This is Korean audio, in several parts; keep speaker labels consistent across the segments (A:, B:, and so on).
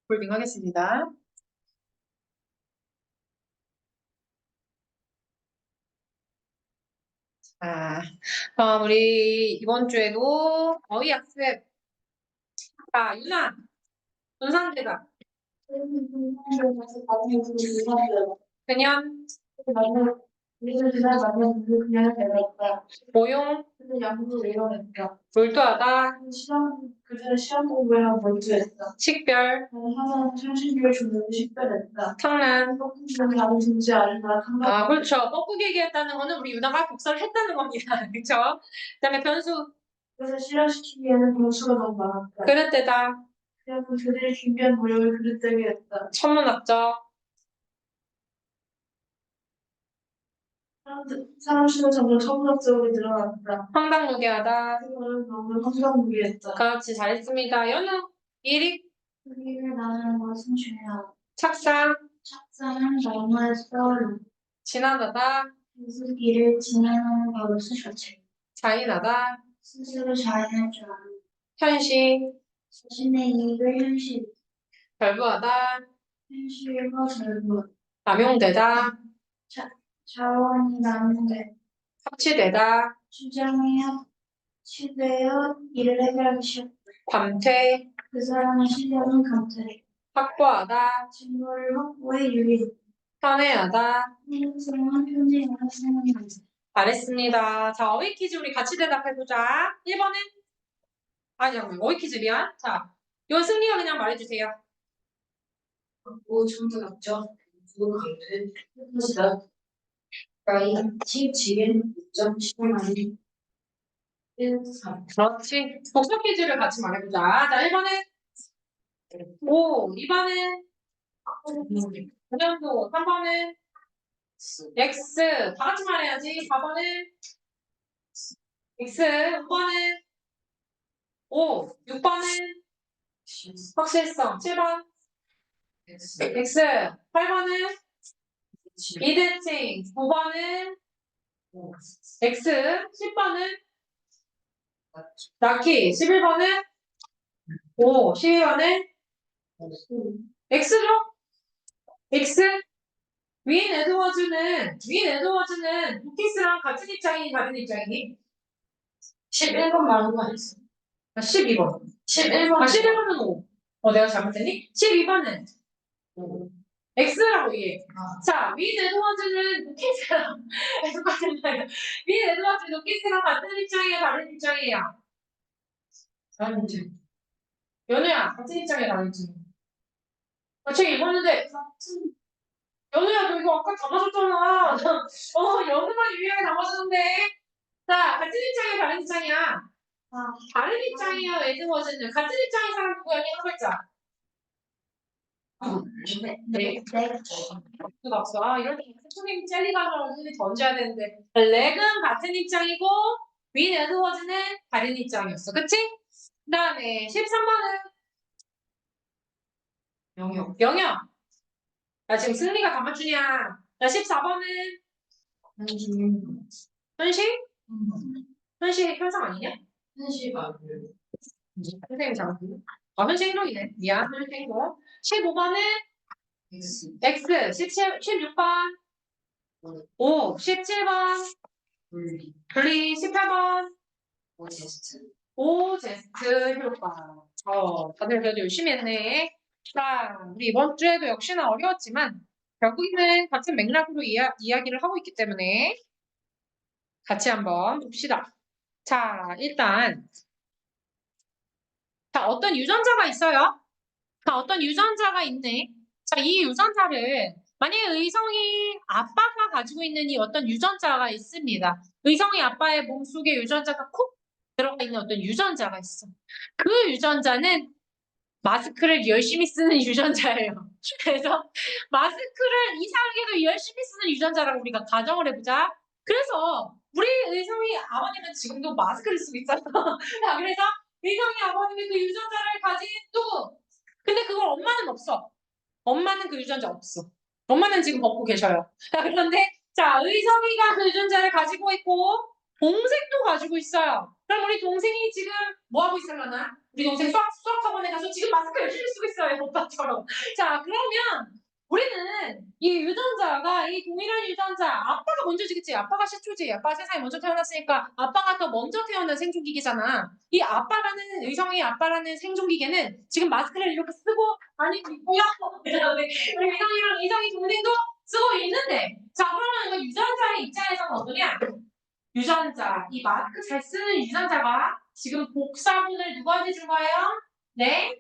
A: 홀딩 하겠습니다. 자, 우리 이번 주에도 어휘 학습. 자, 유나, 분산대답. 그냥, 모용, 몰두하다,
B: 시험 공부랑 몰두했다.
A: 식별,
B: 항상 창신교를 주는 식별했다.
A: 탕란.
B: 나도 진지 않다.
A: 아, 그렇죠. 뻐꾸기 얘기했다는 거는 우리 유나가 독서를 했다는 겁니다. 그렇죠? 그다음에 변수,
B: 그래서 실현시키기에는 변수가 너무 많았다.
A: 그릇되다,
B: 그냥 그들이 준비한 노력을 그릇되게 했다.
A: 천문학적,
B: 사람 수는 점점 천문학적으로 늘어났다.
A: 황당무계하다.
B: 그거는 너무 황당무계했다.
A: 같이 잘했습니다. 연우, 일익,
B: 우리를 나누는 것은 중요하다.
A: 착상,
B: 착상은 너무에서 떠오른다.
A: 지나다다,
B: 길을 진행하는 버릇을 자체.
A: 잔인하다,
B: 스스로 자인할 줄 아는.
A: 현실,
B: 자신의 이익을
A: 결부하다,
B: 현실과 절부.
A: 남용되다,
B: 자원이 나는데
A: 합치되다,
B: 주장이 합치되어 이를 해결하기 시작다.
A: 감퇴,
B: 그 사람의 실력은 감퇴.
A: 확보하다,
B: 증거를 확보해 유리.
A: 편애하다.
B: 행동성은 편의와 생각난다.
A: 잘했습니다. 자, 어휘 퀴즈 우리 같이 대답해보자. 1번은? 아니, 어휘 퀴즈 미안. 자, 이건 승리가 그냥 말해주세요.
B: 전부 맞죠? 누구 감퇴? 그것이다. 가이 지금 6.10만이 1, 3.
A: 그렇지. 복수 퀴즈를 같이 말해보자. 자, 1번은? 5, 2번은? 그냥도 3번은? X. 다 같이 말해야지. 4번은? X. 5번은? 5, 6번은? 확실성. 7번? X. 8번은? 비대칭. 9번은? X. 10번은? 나키. 11번은? 5, 12번은? X죠? X? 윈 에드워즈는 루키스랑 같은 입장이니 다른 입장이니?
B: 11번 말한 거 아니었어?
A: 12번.
B: 11번.
A: 11번은 5. 내가 잘못했니? 12번은? X라고 얘기해. 자, 윈 에드워즈는 루키스랑 윈 에드워즈 루키스랑 같은 입장이야 다른 입장이야?
B: 다른 입장.
A: 연우야, 같은 입장이야 다른 입장이야? 책 읽었는데 연우야, 너 이거 아까 다 맞았잖아. 연우만 유일하게 다 맞았는데. 자, 같은 입장이야, 다른 입장이야? 다른 입장이야, 에드워즈는. 같은 입장인 사람 누구야? 한 글자. 네. 그 박수. 이럴 때 선생님 젤리가서 선생님 던져야 되는데. 렉은 같은 입장이고, 윈 에드워즈는 다른 입장이었어. 그치? 그 다음에 13번은? 영역. 나 지금 승리가 다 맞추냐? 나 14번은? 현실? 현실 현상 아니냐?
B: 현실과
A: 선생님 잘못했네. 현실 행동이네. 미안, 현실 행동. 15번은? X. 16번? 5. 17번? 분리. 18번? 오, 제스트 효과. 다들 그래도 열심히 했네. 자, 우리 이번 주에도 역시나 어려웠지만, 결국에는 같은 맥락으로 이야기를 하고 있기 때문에 같이 한번 봅시다. 자, 일단, 자, 어떤 유전자가 있어요? 자, 어떤 유전자가 있네. 자, 이 유전자를, 만약에 의성이 아빠가 가지고 있는 이 어떤 유전자가 있습니다. 의성이 아빠의 몸속에 유전자가 콕 들어가 있는 어떤 유전자가 있어. 그 유전자는 마스크를 열심히 쓰는 유전자예요. 그래서 마스크를 이상하게도 열심히 쓰는 유전자라고 우리가 가정을 해보자. 그래서 우리 의성이 아버님은 지금도 마스크를 쓰고 있잖아. 자, 그래서 의성이 아버님이 그 유전자를 가진 누구? 근데 그걸 엄마는 없어. 엄마는 그 유전자 없어. 엄마는 지금 벗고 계셔요. 자, 그런데 자, 의성이가 그 유전자를 가지고 있고 동생도 가지고 있어요. 그럼 우리 동생이 지금 뭐 하고 있을라나? 우리 동생 수학학원에 가서 지금 마스크 열심히 쓰고 있어요. 있잖아요, 오빠처럼. 자, 그러면 우리는 이 유전자가 이 동일한 유전자, 아빠가 먼저 지겠지. 아빠가 시초지. 아빠가 세상에 먼저 태어났으니까 아빠가 더 먼저 태어난 생존기계잖아. 이 아빠라는 의성의 아빠라는 생존기계는 지금 마스크를 이렇게 쓰고 다니고 있고요. 그다음에 우리 의성이랑 의성이 동생도 쓰고 있는데, 자, 그러면 이거 유전자의 입장에서는 어떠냐? 유전자, 이 마스크 잘 쓰는 유전자가 지금 복사본을 누구한테 준 거예요? 네,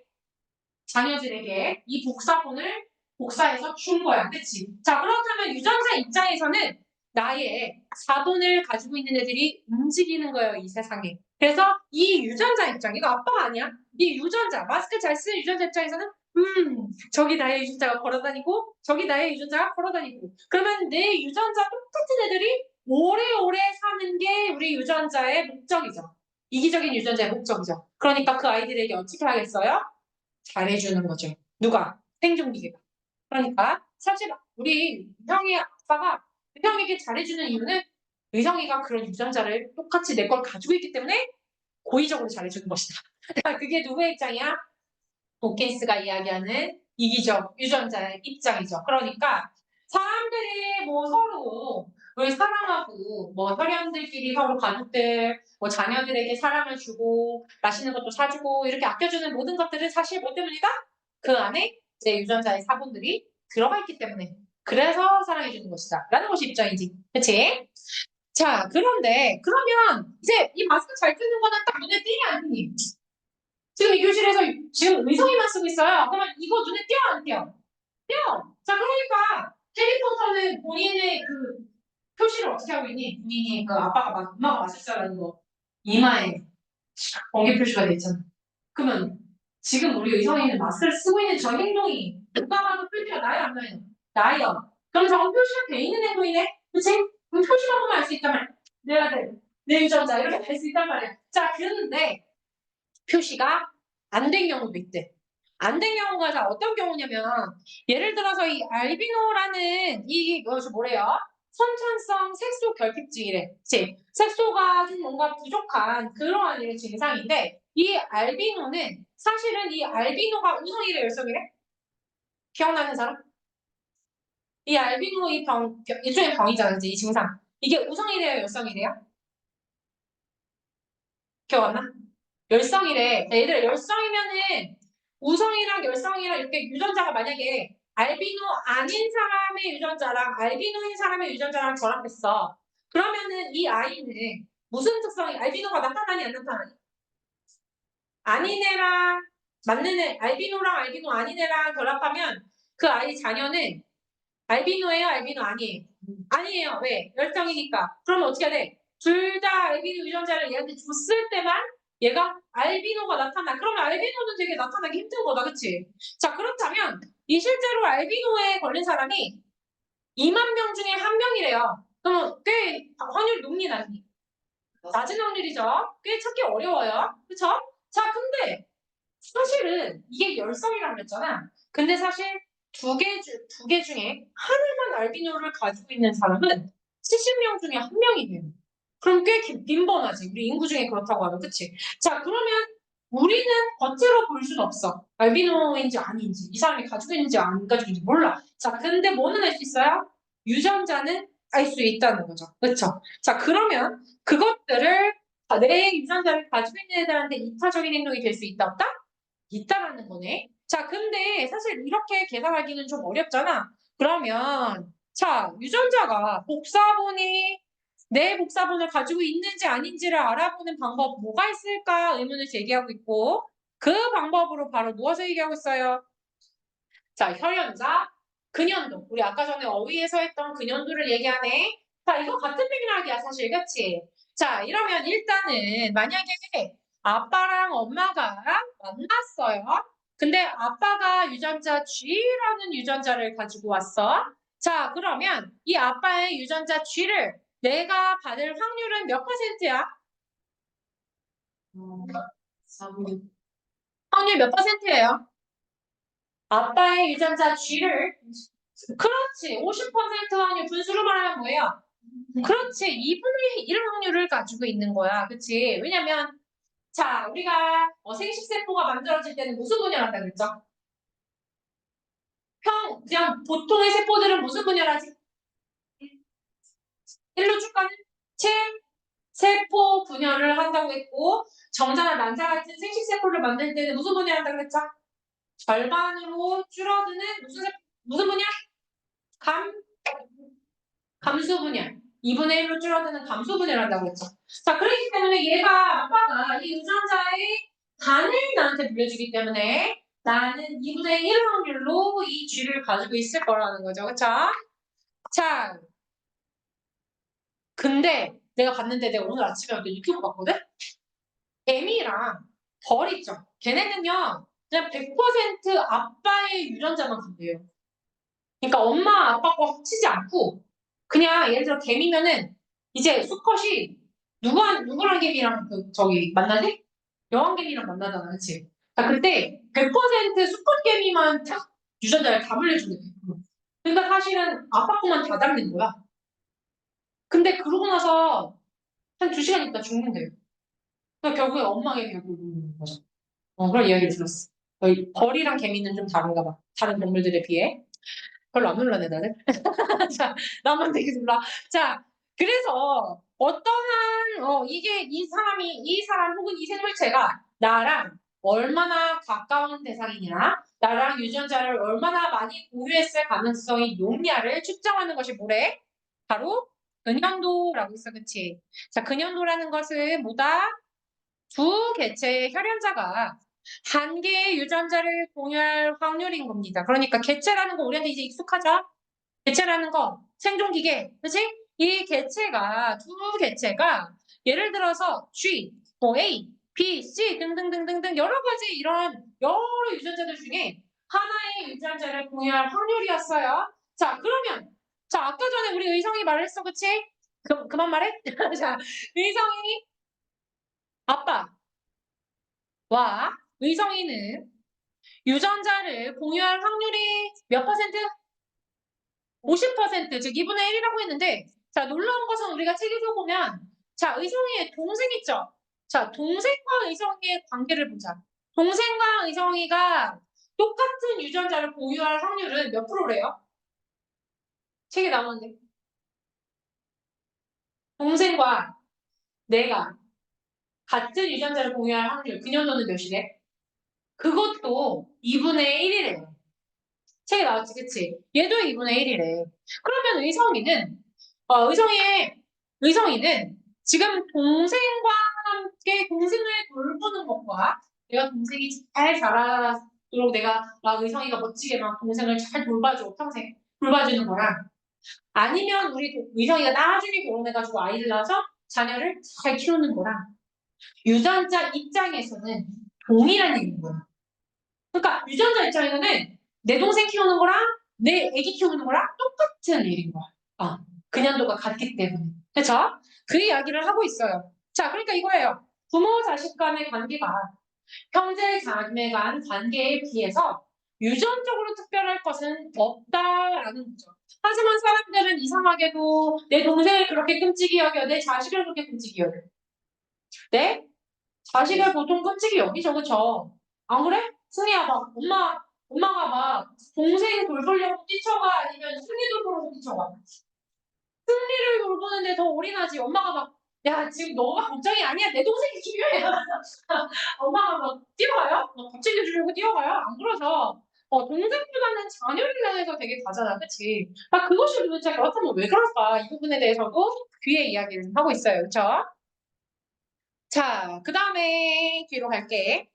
A: 자녀들에게 이 복사본을 복사해서 준 거야. 그치? 자, 그렇다면 유전자 입장에서는 나의 자본을 가지고 있는 애들이 움직이는 거예요, 이 세상에. 그래서 이 유전자 입장, 이거 아빠가 아니야. 이 유전자, 마스크 잘 쓰는 유전자 입장에서는 저기 나의 유전자가 걸어다니고 저기 나의 유전자가 걸어다니고 그러면 내 유전자 똑같은 애들이 오래오래 사는 게 우리 유전자의 목적이죠. 이기적인 유전자의 목적이죠. 그러니까 그 아이들에게 어떻게 하겠어요? 잘해주는 거죠. 누가? 생존기계가. 그러니까 사실 우리 의성이 아빠가 의성에게 잘해주는 이유는 의성이가 그런 유전자를 똑같이 내 걸 가지고 있기 때문에 고의적으로 잘해주는 것이다. 그게 누구의 입장이야? 도킨스가 이야기하는 이기적 유전자의 입장이죠. 그러니까 사람들이 뭐 서로 을 사랑하고 뭐 혈연들끼리 서로 가족들 뭐 자녀들에게 사랑을 주고 맛있는 것도 사주고 이렇게 아껴주는 모든 것들은 사실 뭐 때문이다? 그 안에 이제 유전자의 사본들이 들어가 있기 때문에 그래서 사랑해주는 것이다 라는 것이 입장이지. 그치? 자, 그런데 그러면 이제 이 마스크 잘 쓰는 거는 딱 눈에 띄니 안 띄니? 지금 이 교실에서 지금 의성이만 쓰고 있어요. 그러면 이거 눈에 띄어 안 띄어? 띄어. 자, 그러니까 해리포터는 본인의 그 표시를 어떻게 하고 있니? 본인이 그 아빠가 엄마가 마셨다라는 거 이마에 번개 표시가 돼 있잖아. 그러면 지금 우리 의성이는 마스크를 쓰고 있는 저 행동이 누가 봐도 표시가 나요 안 나요? 나요. 그럼 저건 표시가 돼 있는 행동이네? 그치? 그럼 표시만 보면 알 수 있단 말이야. 내 아들, 내 유전자 이렇게 알 수 있단 말이야. 자, 그런데 표시가 안 된 경우도 있대. 안 된 경우가 자 어떤 경우냐면 예를 들어서 이 알비노라는 이것이 뭐래요? 선천성 색소 결핍증이래. 그치? 색소가 좀 뭔가 부족한 그러한 이런 증상인데 이 알비노는 사실은 이 알비노가 우성이래 열성이래? 기억나는 사람? 이 알비노 이 일종의 병이잖아. 그치? 이 증상. 이게 우성이래요? 열성이래요? 기억 안 나? 열성이래. 얘들 열성이면은 우성이랑 열성이랑 이렇게 유전자가 만약에 알비노 아닌 사람의 유전자랑 알비노인 사람의 유전자랑 결합했어. 그러면은 이 아이는 무슨 특성이 알비노가 나타나니 안 나타나니? 아닌 애랑 맞는 애, 알비노랑 알비노 아닌 애랑 결합하면 그 아이 자녀는 알비노예요, 알비노 아니에요? 아니에요. 왜? 열성이니까. 그러면 어떻게 해야 돼? 둘 다 알비노 유전자를 얘한테 줬을 때만 얘가 알비노가 나타나. 그러면 알비노는 되게 나타나기 힘든 거다. 그치? 자, 그렇다면 이 실제로 알비노에 걸린 사람이 2만 명 중에 한 명이래요. 그러면 꽤 확률 높니 낮니? 낮은 확률이죠. 꽤 찾기 어려워요. 그쵸? 자, 근데 사실은 이게 열성이라고 그랬잖아. 근데 사실 두 개 중에 하나만 알비노를 가지고 있는 사람은 70명 중에 한 명이에요. 그럼 꽤 빈번하지. 우리 인구 중에 그렇다고 하면, 그치? 자, 그러면 우리는 겉으로 볼 수는 없어. 알비노인지 아닌지, 이 사람이 가지고 있는지 안 가지고 있는지 몰라. 자, 근데 뭐는 알 수 있어요? 유전자는 알 수 있다는 거죠. 그쵸? 자, 그러면 그것들을 내 유전자를 가지고 있는 애들한테 이타적인 행동이 될 수 있다, 없다? 있다라는 거네. 자, 근데 사실 이렇게 계산하기는 좀 어렵잖아. 그러면 자, 유전자가 복사본이 내 복사본을 가지고 있는지 아닌지를 알아보는 방법 뭐가 있을까 의문을 제기하고 있고 그 방법으로 바로 무엇을 얘기하고 있어요? 자, 혈연자, 근연도. 우리 아까 전에 어휘에서 했던 근연도를 얘기하네. 자, 이거 같은 맥락이야, 사실. 그치? 자, 이러면 일단은 만약에 아빠랑 엄마가 만났어요. 근데 아빠가 유전자 G라는 유전자를 가지고 왔어. 자, 그러면 이 아빠의 유전자 G를 내가 받을 확률은 몇 %야?
B: 4분.
A: 확률 몇 %예요? 아빠의 유전자 G를 그렇지. 50% 확률 분수로 말하면 뭐예요? 그렇지. 2분의 1 확률을 가지고 있는 거야. 그치? 왜냐면 자, 우리가 생식세포가 만들어질 때는 무슨 분열한다 그랬죠? 그냥 보통의 세포들은 무슨 분열하지? 1로 쭉 가는 세포 분열을 한다고 했고 정자나 난자 같은 생식세포를 만들 때는 무슨 분열한다고 그랬죠? 절반으로 줄어드는 무슨 분열? 감수 분열. 2분의 1로 줄어드는 감수 분열을 한다고 했죠. 자, 그렇기 때문에 얘가 아빠가 이 유전자의 반을 나한테 물려주기 때문에 나는 2분의 1 확률로 이 쥐를 가지고 있을 거라는 거죠. 그쵸? 자, 근데 내가 봤는데 내가 오늘 아침에 유튜브 봤거든? 개미랑 벌 있죠? 걔네는요, 그냥 100% 아빠의 유전자만 간대요. 그러니까 엄마, 아빠 거 합치지 않고, 그냥 예를 들어 개미면은, 이제 수컷이 누구랑 개미랑 만나지? 여왕개미랑 만나잖아, 그치? 자, 그때 100% 수컷 개미만 딱 유전자를 다 물려주는 거야. 그러니까 사실은 아빠 거만 다 담는 거야. 근데 그러고 나서 한 2시간 있다 죽는데요. 그러니까 결국에 엄마에게 결국 죽는 거죠. 그런 이야기를 들었어. 벌이랑 개미는 좀 다른가 봐. 다른 동물들에 비해. 별로 안 놀라네, 나는. 자, 나만 되게 놀라. 자, 그래서 어떠한, 이 사람 혹은 이 생물체가 나랑 얼마나 가까운 대상이냐, 나랑 유전자를 얼마나 많이 공유했을 가능성이 높냐를 측정하는 것이 뭐래? 바로 근연도라고 있어, 그치? 자, 근연도라는 것은 뭐다? 두 개체의 혈연자가 한 개의 유전자를 공유할 확률인 겁니다. 그러니까 개체라는 거 우리한테 이제 익숙하죠? 개체라는 거 생존기계, 그치? 이 개체가 두 개체가 예를 들어서 G, 뭐 A, B, C 등등등등등 여러 가지 이런 여러 유전자들 중에 하나의 유전자를 공유할 확률이었어요. 자, 그러면 아까 전에 우리 의성이 말했어, 그치? 그만 말해? 자, 의성이 아빠와 의성이는 유전자를 공유할 확률이 몇 퍼센트? 50%, 즉 2분의 1이라고 했는데, 자, 놀라운 것은 우리가 책에서 보면, 자, 의성이의 동생 있죠? 자, 동생과 의성이의 관계를 보자. 동생과 의성이가 똑같은 유전자를 공유할 확률은 몇 프로래요? 책에 나오는데. 동생과 내가 같은 유전자를 공유할 확률, 그 년도는 몇이래? 그것도 2분의 1이래요. 책에 나왔지, 그치? 얘도 2분의 1이래. 그러면 의성이는 지금 동생과 함께 동생을 돌보는 것과 내가 동생이 잘 자라도록 내가 막 의성이가 멋지게 막 동생을 잘 돌봐줘, 평생 돌봐주는 거랑 아니면 우리 의성이가 나중에 결혼해가지고 아이를 낳아서 자녀를 잘 키우는 거랑 유전자 입장에서는 동일한 얘기인 거야. 그러니까 유전자 입장에서는 내 동생 키우는 거랑 내 애기 키우는 거랑 똑같은 일인 거야. 근연도가 같기 때문에. 그렇죠? 그 이야기를 하고 있어요. 자, 그러니까 이거예요. 부모 자식 간의 관계가 형제 자매 간 관계에 비해서 유전적으로 특별할 것은 없다라는 거죠. 하지만 사람들은 이상하게도 내 동생을 그렇게 끔찍이 여겨, 내 자식을 그렇게 끔찍이 여겨. 네? 자식을 보통 끔찍이 여기죠, 그쵸? 안 그래? 승희야, 막, 엄마가 막, 동생 돌보려고 뛰쳐가, 아니면 승희 돌보려고 뛰쳐가. 승리를 돌보는데 더 올인하지. 엄마가 막, 야, 지금 너가 걱정이 아니야. 내 동생이 중요해. 엄마가 막 뛰어가요? 막 밥 챙겨주려고 뛰어가요? 안 그러죠. 동생보다는 자녀를 향해서 되게 가잖아. 그치? 그것이 도대체 그렇다면 왜 그럴까? 이 부분에 대해서도 뒤에 이야기를 하고 있어요. 그쵸? 자, 그 다음에 뒤로 갈게.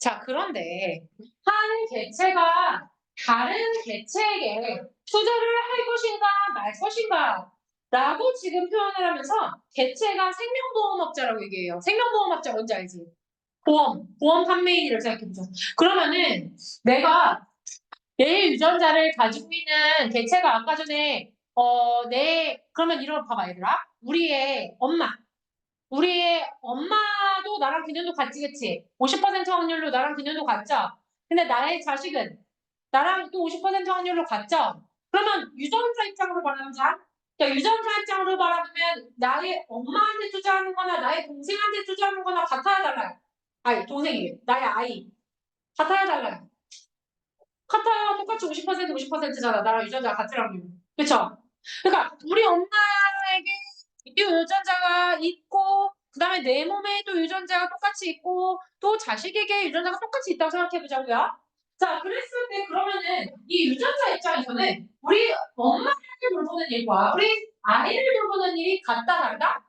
A: 자, 그런데 한 개체가 다른 개체에게 투자를 할 것인가 말 것인가 라고 지금 표현을 하면서 개체가 생명보험업자라고 얘기해요. 생명보험업자 뭔지 알지? 보험 판매인이라고 생각해보자. 그러면은 내가 내 유전자를 가지고 있는 개체가 아까 전에 그러면 이런 거 봐봐 얘들아. 우리의 엄마도 나랑 기년도 같지, 그치? 50% 확률로 나랑 기년도 같죠? 근데 나의 자식은 나랑 또 50% 확률로 같죠? 그러면 유전자 입장으로 바라보자. 자, 유전자 입장으로 바라보면 나의 엄마한테 투자하는 거나 나의 동생한테 투자하는 거나 같아야 달라요. 아니, 동생이 나의 아이. 같아야 달라요. 같아요. 똑같이 50% 50%잖아. 나랑 유전자가 같을 확률. 그쵸? 그러니까 우리 엄마에게 이 유전자가 있고 그다음에 내 몸에 또 유전자가 똑같이 있고 또 자식에게 유전자가 똑같이 있다고 생각해 보자고요. 자, 그랬을 때 그러면은 이 유전자 입장에서는 우리 엄마를 돌보는 일과 우리 아이를 돌보는 일이 같다 다르다?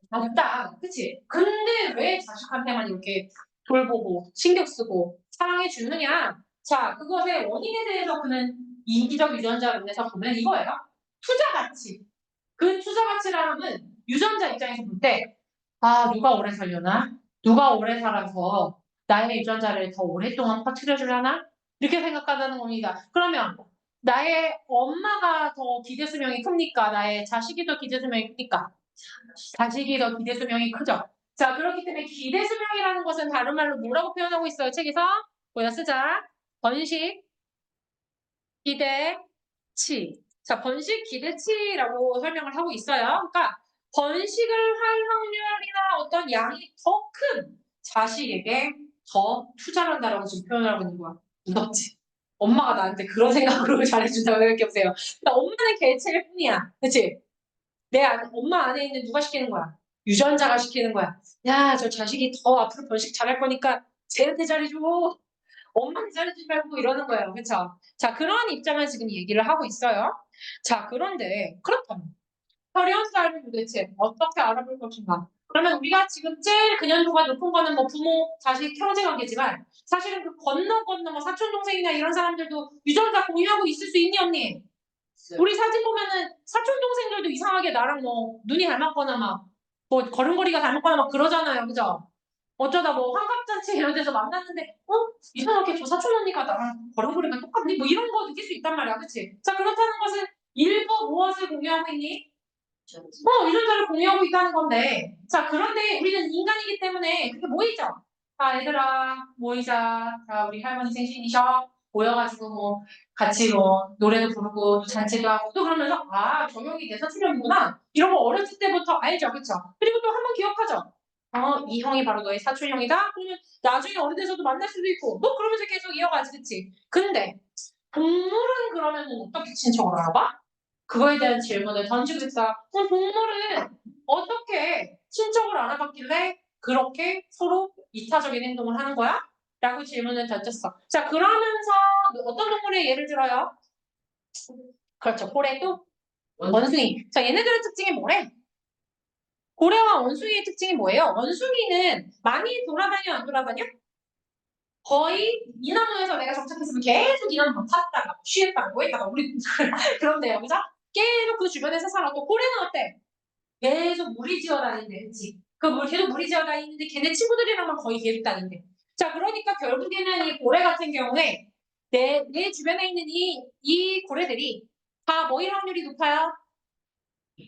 A: 같다. 그치? 근데 왜 자식한테만 이렇게 돌보고 신경 쓰고 사랑해 주느냐? 자, 그것의 원인에 대해서 그는 이기적 유전자를 인해서 보면 이거예요. 투자 가치. 그 투자 가치라는 유전자 입장에서 볼 때, 아, 누가 오래 살려나? 누가 오래 살아서 나의 유전자를 더 오랫동안 퍼뜨려주려나? 이렇게 생각한다는 겁니다. 그러면 나의 엄마가 더 기대 수명이 큽니까? 나의 자식이 더 기대 수명이 큽니까? 자식이 더 기대 수명이 크죠. 자, 그렇기 때문에 기대 수명이라는 것은 다른 말로 뭐라고 표현하고 있어요? 책에서 보여 쓰자. 번식, 기대치. 자, 번식, 기대치라고 설명을 하고 있어요. 그러니까 번식을 할 확률이나 어떤 양이 더 큰 자식에게 더 투자를 한다라고 지금 표현하고 있는 거야. 무섭지? 엄마가 나한테 그런 생각으로 잘해준다고 생각해보세요. 그러니까 엄마는 개체일 뿐이야. 그치? 엄마 안에 있는 누가 시키는 거야? 유전자가 시키는 거야. 야, 저 자식이 더 앞으로 번식 잘할 거니까 쟤한테 잘해줘. 엄마한테 잘해주지 말고 이러는 거예요. 그쵸? 자, 그런 입장을 지금 얘기를 하고 있어요. 자, 그런데 그렇다면 혈연자를 도대체 어떻게 알아볼 것인가? 그러면 우리가 지금 제일 근연도가 높은 거는 뭐 부모, 자식, 형제관계지만 사실은 그 건너 뭐 사촌 동생이나 이런 사람들도 유전자 공유하고 있을 수 있니 언니? 우리 사진 보면은 사촌 동생들도 이상하게 나랑 뭐 눈이 닮았거나 막 뭐 걸음걸이가 닮았거나 막 그러잖아요, 그죠? 어쩌다 뭐 환갑잔치 이런 데서 만났는데 이상하게 저 사촌 언니가 나랑 걸음걸이가 똑같니? 뭐 이런 거 느낄 수 있단 말이야, 그치? 자, 그렇다는 것은 일부 무엇을 공유하고 있니? 유전자를 공유하고 있다는 건데 자, 그런데 우리는 인간이기 때문에 그게 모이죠? 자, 얘들아 모이자. 자, 우리 할머니 생신이셔. 모여가지고 뭐 같이 뭐 노래도 부르고 또 잔치도 하고 또 그러면서 아, 저 형이 내 사촌형이구나 이런 거 어렸을 때부터 알죠, 그쵸? 그리고 또 한 번 기억하죠. 이 형이 바로 너의 사촌형이다. 그러면 나중에 어느 데서도 만날 수도 있고 뭐 그러면서 계속 이어가지, 그치? 근데 동물은 그러면 어떻게 친척을 알아봐? 그거에 대한 질문을 던지고 있다. 그럼 동물은 어떻게 친척을 알아봤길래 그렇게 서로 이타적인 행동을 하는 거야? 라고 질문을 던졌어. 자, 그러면서 어떤 동물의 예를 들어요? 그렇죠. 고래도 원숭이. 자, 얘네들의 특징이 뭐래? 고래와 원숭이의 특징이 뭐예요? 원숭이는 많이 돌아다녀, 안 돌아다녀? 거의 이 나무에서 내가 정착했으면 계속 이 나무 탔다가 쉬었다가 뭐 했다가 우리 그런데요, 그죠? 계속 그 주변에서 살아. 또 고래는 어때? 계속 무리지어 다닌대, 그치? 계속 무리지어 다니는데 걔네 친구들이랑만 거의 계속 다닌대. 자, 그러니까 결국에는 이 고래 같은 경우에 내 주변에 있는 이 고래들이 다 뭐일 확률이 높아요?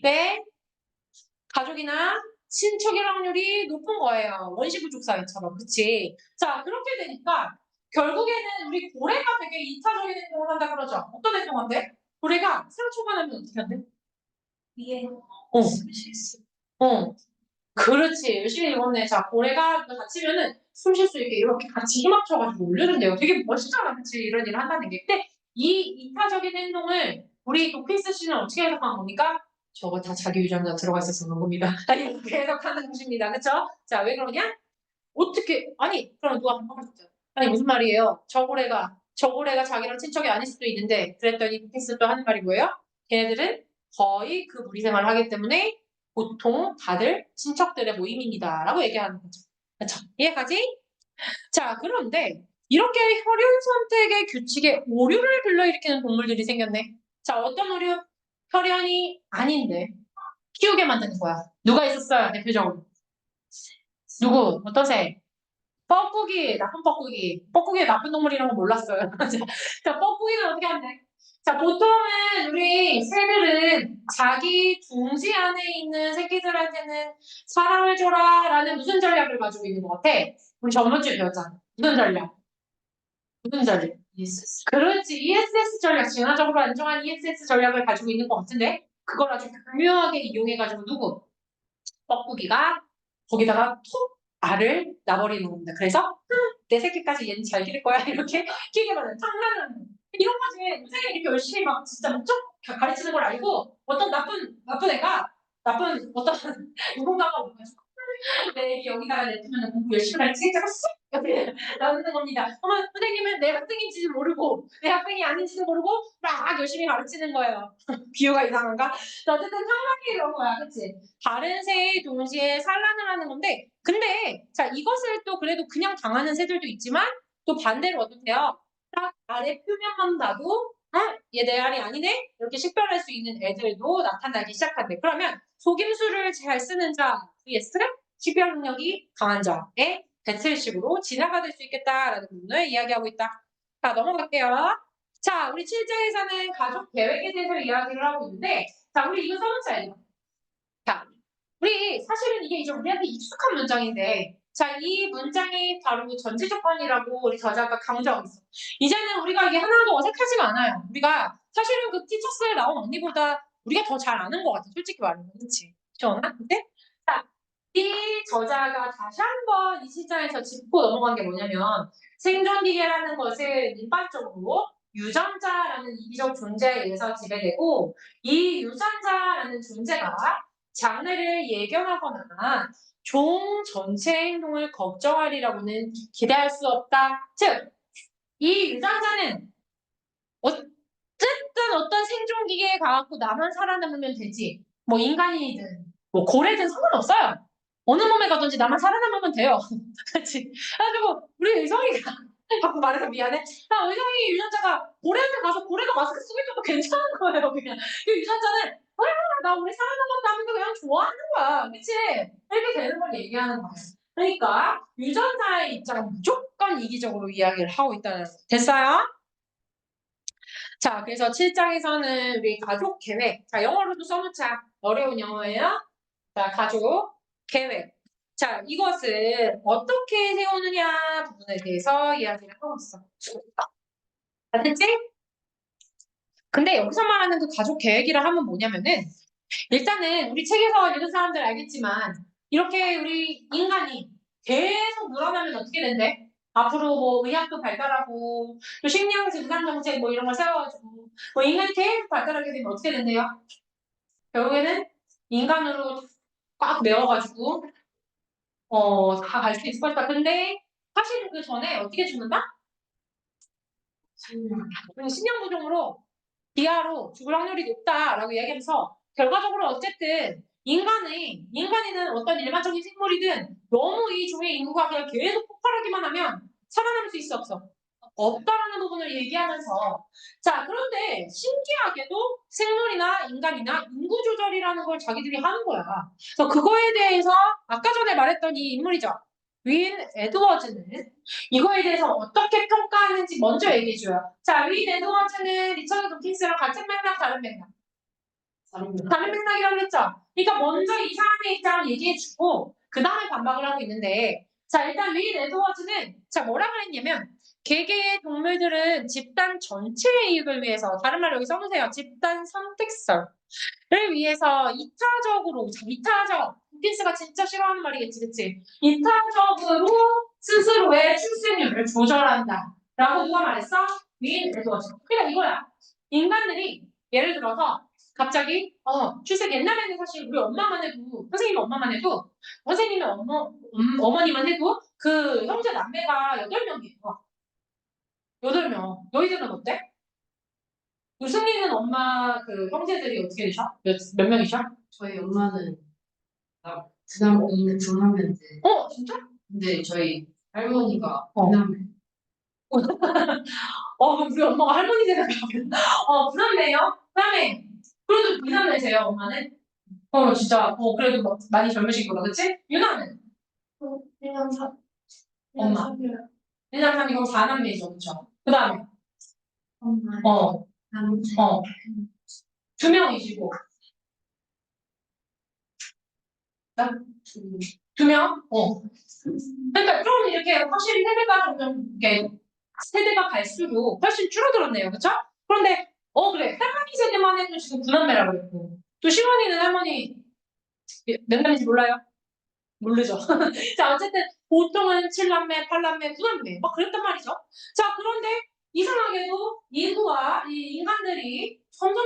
A: 내 가족이나 친척일 확률이 높은 거예요. 원시부족 사회처럼, 그치? 자, 그렇게 되니까 결국에는 우리 고래가 되게 이타적인 행동을 한다 그러죠? 어떤 행동한대? 고래가 상처가 나면 어떻게 한대?
B: 위에
A: 어, 어. 그렇지. 열심히 읽었네. 자, 고래가 다치면은 숨 쉴 수 있게 이렇게 같이 힘 합쳐가지고 올려준대요. 되게 멋있잖아. 그치? 이런 일을 한다는 게. 근데 이 이타적인 행동을 우리 도피스 씨는 어떻게 해석한 겁니까? 저거 다 자기 유전자 들어가 있어서 그런 겁니다. 아니, 이렇게 해석하는 것입니다. 그쵸? 자, 왜 그러냐? 어떻게, 아니, 그럼 누가 한번해줬죠 아니, 무슨 말이에요? 저 고래가 자기랑 친척이 아닐 수도 있는데, 그랬더니 도피스 또 하는 말이 뭐예요? 걔네들은 거의 그 무리 생활을 하기 때문에 보통 다들 친척들의 모임입니다. 라고 얘기하는 거죠. 그렇죠? 이해가지? 자, 그런데 이렇게 혈연 선택의 규칙에 오류를 불러일으키는 동물들이 생겼네. 자, 어떤 오류? 혈연이 아닌데 키우게 만드는 거야. 누가 있었어요? 대표적으로. 누구? 어떤 새? 뻐꾸기, 나쁜 뻐꾸기. 뻐꾸기가 나쁜 동물이라는 거 몰랐어요. 자, 뻐꾸기는 어떻게 하는데? 자, 보통은 우리 새들은 자기 둥지 안에 있는 새끼들한테는 사랑을 줘라라는 무슨 전략을 가지고 있는 것 같아? 우리 저번주에 배웠잖아. 무슨 전략? 무슨 전략?
B: ESS.
A: 그렇지. ESS 전략. 진화적으로 안정한 ESS 전략을 가지고 있는 것 같은데 그걸 아주 교묘하게 이용해가지고 누구? 뻐꾸기가 거기다가 톡 알을 놔버리는 겁니다. 그래서 내 새끼까지 얘는 잘 기를 거야 이렇게 기계만은 탕 하는 이런 거지. 선생님이 이렇게 열심히 막 진짜 목적 가르치는 걸 알고 어떤 나쁜 애가 나쁜 어떤 누군가가 오가지고 내 애기 여기다가 냅두면 공부 열심히 가르치겠다고 쑥 이렇게 나오는 겁니다. 어머 선생님은 내 학생인지도 모르고 내 학생이 아닌지도 모르고 막 열심히 가르치는 거예요. 비유가 이상한가? 어쨌든 상황이 이런 거야, 그치? 다른 새에 동시에 산란을 하는 건데 근데 자 이것을 또 그래도 그냥 당하는 새들도 있지만 또 반대로 어떠세요? 딱 아래 표면만 봐도 얘 내 알이 아니네? 이렇게 식별할 수 있는 애들도 나타나기 시작한대. 그러면 속임수를 잘 쓰는 자 vs 식별 능력이 강한 자의 배틀식으로 진화가 될 수 있겠다라는 부분을 이야기하고 있다. 자, 넘어갈게요. 자, 우리 7장에서는 가족 계획에 대해서 이야기를 하고 있는데 자, 우리 이거 써놓자. 자, 우리 사실은 이게 이제 우리한테 익숙한 문장인데 자, 이 문장이 바로 전제 조건이라고 우리 저자가 강조하고 있어. 이제는 우리가 이게 하나도 어색하지가 않아요. 우리가 사실은 그 티처스에 나온 언니보다 우리가 더 잘 아는 것 같아. 솔직히 말하면. 그렇지? 시원하? 근데 자, 이 저자가 다시 한번 이 시장에서 짚고 넘어간 게 뭐냐면 생존기계라는 것을 일반적으로 유전자라는 이기적 존재에 의해서 지배되고 이 유전자라는 존재가 장래를 예견하거나 종 전체의 행동을 걱정하리라고는 기대할 수 없다. 즉, 이 유전자는 어쨌든 어떤 생존기계에 가갖고 나만 살아남으면 되지. 뭐 인간이든 뭐 고래든 상관없어요. 어느 몸에 가든지 나만 살아남으면 돼요. 그렇지? 그래가지고 우리 의성이가 자꾸 말해서 미안해. 의성이 유전자가 고래한테 가서 고래가 마스크 쓰고 있어도 괜찮은 거예요. 그냥 이 유전자는 나 우리 살아남았다 하면서 그냥 좋아하는 거야. 그치? 이렇게 되는 걸 얘기하는 거예요. 그러니까 유전자의 입장은 무조건 이기적으로 이야기를 하고 있다는 거. 됐어요? 자, 그래서 7장에서는 우리 가족 계획. 자, 영어로도 써놓자. 어려운 영어예요. 자, 가족 계획. 자, 이것을 어떻게 세우느냐 부분에 대해서 이야기를 하고 있어. 다 됐지? 근데 여기서 말하는 그 가족 계획이라 하면 뭐냐면은 일단은 우리 책에서 읽은 사람들 알겠지만 이렇게 우리 인간이 계속 늘어나면 어떻게 된대? 앞으로 뭐 의학도 발달하고 또 식량 증산 정책 뭐 이런 걸 세워가지고 뭐 인간이 계속 발달하게 되면 어떻게 된대요? 결국에는 인간으로 꽉 메워가지고 다 갈 수 있을 것이다. 근데 사실은 그 전에 어떻게 죽는다? 식량 부족으로 기아로 죽을 확률이 높다라고 이야기하면서 결과적으로 어쨌든 인간이는 어떤 일반적인 생물이든 너무 이 종의 인구가 그냥 계속 폭발하기만 하면 살아남을 수 있어 없어? 없다라는 부분을 얘기하면서 자 그런데 신기하게도 생물이나 인간이나 인구 조절이라는 걸 자기들이 하는 거야. 그래서 그거에 대해서 아까 전에 말했던 이 인물이죠. 윈 에드워즈는 이거에 대해서 어떻게 평가하는지 먼저 얘기해줘요. 자, 윈 에드워즈는 리처드 도킨스랑 같은 맥락, 다른 맥락? 다른 맥락이라고 했죠? 그러니까 먼저 이 사람의 입장을 얘기해주고 그 다음에 반박을 하고 있는데 자, 일단 윈 에드워즈는 자, 뭐라 그랬냐면 개개의 동물들은 집단 전체의 이익을 위해서 다른 말로 여기 써놓으세요. 집단 선택설을 위해서 이타적으로 이타적 도킨스가 진짜 싫어하는 말이겠지, 그치? 이타적으로 스스로의 출생률을 조절한다. 라고 누가 말했어? 윈 에드워즈. 그러니까 이거야. 인간들이 예를 들어서 갑자기 출생 옛날에는 사실 우리 엄마만 해도 선생님 엄마만 해도 선생님의 어머니만 해도 그 형제 남매가 8명이에요. 8명. 너희들은 어때? 유승이는 엄마 그 형제들이 어떻게 되셔? 몇 명이셔?
C: 저희 엄마는 부남 있는 중남매인데
A: 진짜?
C: 근데 저희 할머니가
A: 어.
C: 부남매
A: 그럼 우리 엄마가 할머니 생각하면 부담돼요? 부담해. 그래도 미남매세요 엄마는? 진짜 그래도 뭐 많이 젊으신 거다 그치? 유나는?
B: 1년 3,
A: 엄마. 1남 3이고 4남매죠 그쵸? 그 다음에
B: 엄마, 남자,
A: 2명이시고 2명? 그러니까 좀 이렇게 확실히 세대가 점점 이렇게 세대가 갈수록 훨씬 줄어들었네요 그쵸? 그런데 그래 할머니 세대만 해도 지금 9남매라고 그랬고 또 시원이는 할머니 몇 남매인지 몰라요? 모르죠. 자, 어쨌든 보통은 7남매, 8남매, 9남매 막 그랬단 말이죠. 자, 그런데 이상하게도 인구가 인구가 이 인간들이 점점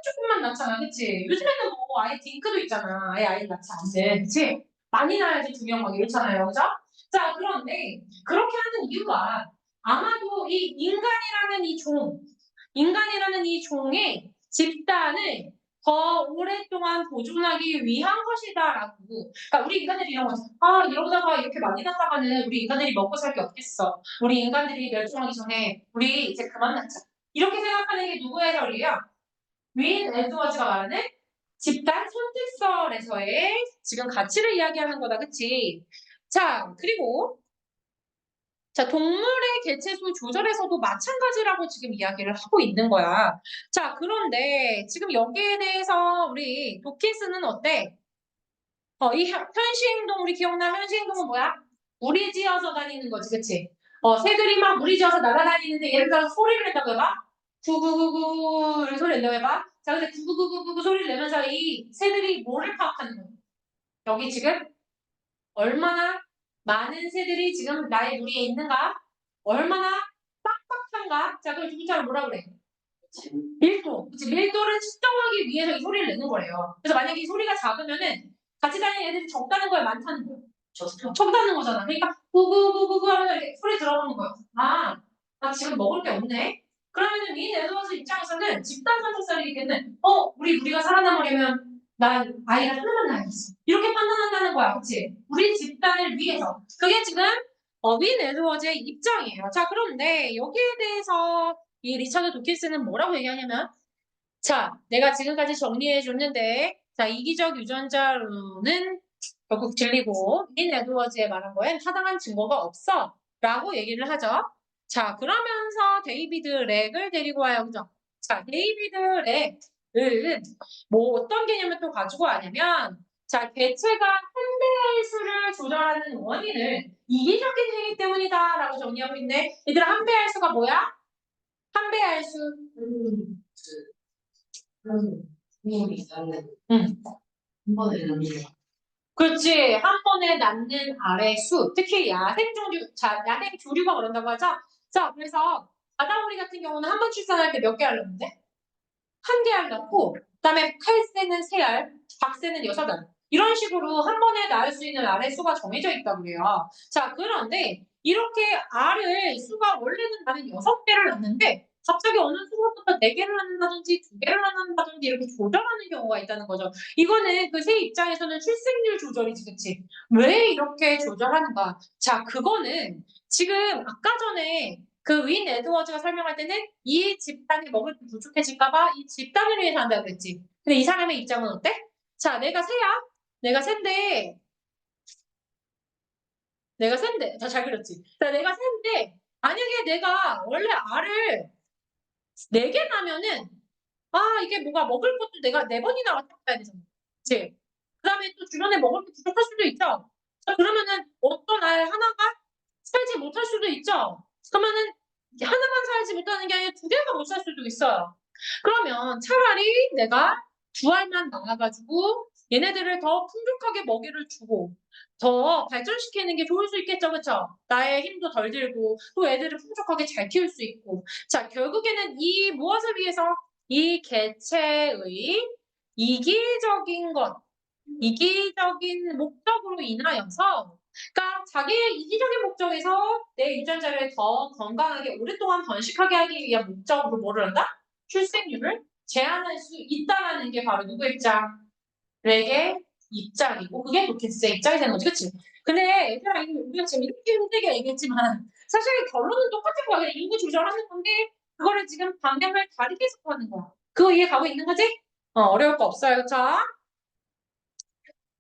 A: 조금만 낳잖아, 그치? 요즘에는 뭐 아예 딩크도 있잖아. 아예 낳지 않는, 그치? 많이 낳아야지 두 명 막 이렇잖아요, 그죠? 자, 그런데 그렇게 하는 이유가 아마도 이 인간이라는 이 종의 집단을 더 오랫동안 보존하기 위한 것이다라고. 그러니까 우리 인간들이 이런 거지. 아, 이러다가 이렇게 많이 낳다가는 우리 인간들이 먹고 살 게 없겠어. 우리 인간들이 멸종하기 전에 우리 이제 그만 낳자. 이렇게 생각하는 게 누구의 설이에요? 윈 에드워즈가 말하는 집단 선택설에서의 지금 가치를 이야기하는 거다, 그치? 자, 그리고 자, 동물의 개체수 조절에서도 마찬가지라고 지금 이야기를 하고 있는 거야. 자, 그런데 지금 여기에 대해서 우리 도킨스는 어때? 이 현시행동 우리 기억나? 현시행동은 뭐야? 무리지어서 다니는 거지, 그치? 새들이 막 무리지어서 날아다니는데 예를 들어서 소리를 낸다고 해봐. 구구구구 이렇게 소리 낸다고 해봐. 자, 근데 구구구구구 소리를 내면서 이 새들이 뭐를 파악하는 거야? 여기 지금 얼마나 많은 새들이 지금 나의 무리에 있는가? 얼마나 빡빡한가? 자, 그럼 두 글자로 뭐라 그래? 밀도. 그치? 밀도를 측정하기 위해서 이 소리를 내는 거래요. 그래서 만약에 이 소리가 작으면은 같이 다니는 애들이 적다는 거야, 많다는 거야? 적다는 거잖아. 그러니까 구구구구구 하면서 이렇게 소리 들어보는 거야. 아, 나 지금 먹을 게 없네. 그러면은 이 네드워즈 입장에서는 집단 선택설이기 때문에 우리 무리가 살아남으려면 난 아이를 하나만 낳아야겠어. 이렇게 판단한다는 거야. 그치? 우리 집단을 위해서. 그게 지금 윈 에드워즈의 입장이에요. 자, 그런데 여기에 대해서 이 리처드 도킨스는 뭐라고 얘기하냐면 자, 내가 지금까지 정리해 줬는데 자, 이기적 유전자로는 결국 들리고 윈 에드워즈의 말한 거엔 타당한 증거가 없어 라고 얘기를 하죠. 자, 그러면서 데이비드 렉을 데리고 와요. 그죠? 자, 데이비드 렉은 뭐 어떤 개념을 또 가지고 와냐면 자, 개체가 한배의 수를 조절하는 원인을 이기적인 행위 때문이다 라고 정리하고 있네. 얘들아, 한배의 수가 뭐야? 한배의 수.
C: 부모님이 낳는
A: 응.
C: 한 번에 낳는
A: 그렇지. 한 번에 낳는 알의 수. 특히 야생 조류가 그런다고 하죠. 자, 그래서 바다오리 같은 경우는 한 번 출산할 때 몇 개 알 낳는데? 한 개 알 낳고, 그다음에 칼새는 세 알, 박새는 여섯 알. 이런 식으로 한 번에 낳을 수 있는 알의 수가 정해져 있다고 그래요. 자, 그런데 이렇게 알을 수가 원래는 나는 여섯 개를 낳는데 갑자기 어느 순간부터 네 개를 낳는다든지 두 개를 낳는다든지 이렇게 조절하는 경우가 있다는 거죠. 이거는 그 새 입장에서는 출생률 조절이지, 그치? 왜 이렇게 조절하는가? 자, 그거는 지금 아까 전에 그 윈 에드워즈가 설명할 때는 이 집단이 먹을 게 부족해질까봐 이 집단을 위해서 한다고 그랬지. 근데 이 사람의 입장은 어때? 자, 내가 새야. 내가 샌데. 자, 잘 그렸지. 자, 내가 샌데 만약에 내가 원래 알을 4개 나면은 이게 뭐가 먹을 것도 내가 4번이나 왔다 갔다 해야 되잖아. 그치? 그 다음에 또 주변에 먹을 게 부족할 수도 있죠. 자, 그러면은 어떤 알 하나가 살지 못할 수도 있죠. 그러면은 하나만 살지 못하는 게 아니라 두 개가 못 살 수도 있어요. 그러면 차라리 내가 두 알만 낳아가지고 얘네들을 더 풍족하게 먹이를 주고 더 발전시키는 게 좋을 수 있겠죠, 그쵸? 나의 힘도 덜 들고 또 애들을 풍족하게 잘 키울 수 있고 자, 결국에는 이 무엇을 위해서 이 개체의 이기적인 것, 이기적인 목적으로 인하여서 그러니까 자기의 이기적인 목적에서 내 유전자를 더 건강하게 오랫동안 번식하게 하기 위한 목적으로 뭐를 한다? 출생률을 제한할 수 있다라는 게 바로 누구의 입장? 렉의 입장이고 그게 도킨스의 입장이 되는 거지, 그치? 근데 얘들아, 우리가 지금 이렇게 힘들게 얘기했지만 사실 결론은 똑같은 거야. 그냥 인구 조절하는 건데 그거를 지금 방향을 다르게 해석하는 거야. 그거 이해 가고 있는 거지? 어려울 거 없어요, 그쵸?